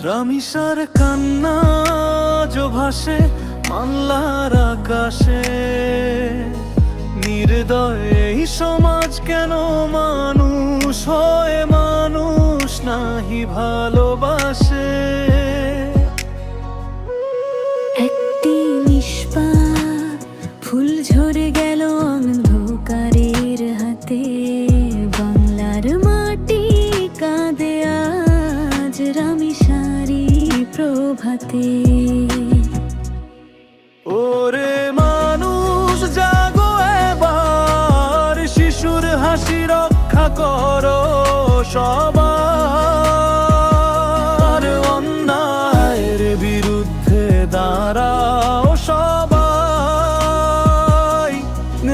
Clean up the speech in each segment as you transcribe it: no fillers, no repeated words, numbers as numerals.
রামিসার কান্না জো ভাসে বাংলার আকাশে। নির্দয় এই সমাজ কেন মানুষ হয় মানুষ নাহি ভালোবাসে। একটি নিষ্পাপ ফুল ঝরে গেল অন্ধকারের হাতে। বাংলার মাটি কাঁদে আজ রামিসারি প্রভাতে। ওরে মানুষ জাগো এবার, শিশুর হাসি রক্ষা করো সবার। অন্যায়ের বিরুদ্ধে দাঁড়াও সবাই।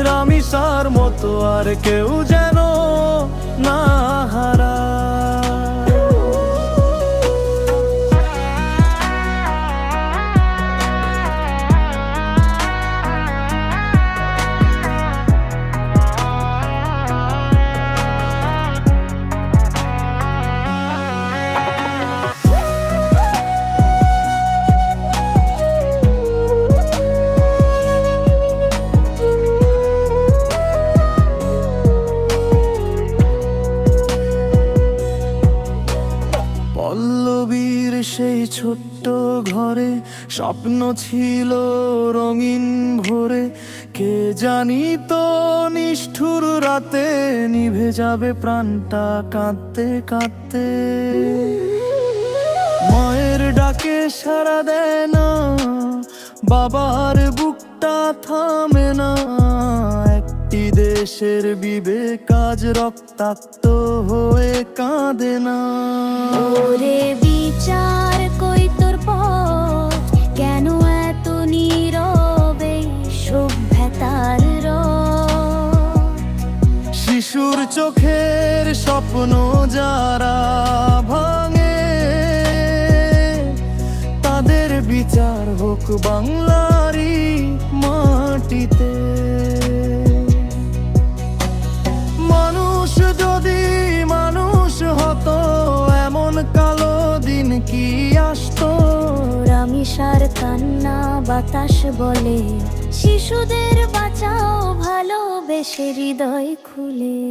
রামিসার মতো আর কেউ যেন না হারায়। পল্লবীর সেই ছোট্ট ঘরে স্বপ্ন ছিল রঙিন ভোরে। কে জানি তো নিষ্ঠুর রাতে নিভে যাবে প্রাণটা কাঁদতে কাঁদতে। মায়ের ডাকে সাড়া দেয় না, বাবার বুকটা থামে না। একটি দেশের বিবেক আজ রক্তাক্ত হয়ে কাঁদে না। ওরে বিচার কই তোর পথ, কেন এত নীরবে সভ্যতার রথ? শিশুর চোখের স্বপ্ন যারা ভাঙে, তাদের বিচার হোক বাংলারই মাটিতে। মানুষ যদি মানুষ হতো, এমন কালো দিন কি আসতো? রামিসার কান্না বাতাস বলে, শিশুদের বাঁচাও ভালোবেসে হৃদয় খুলে।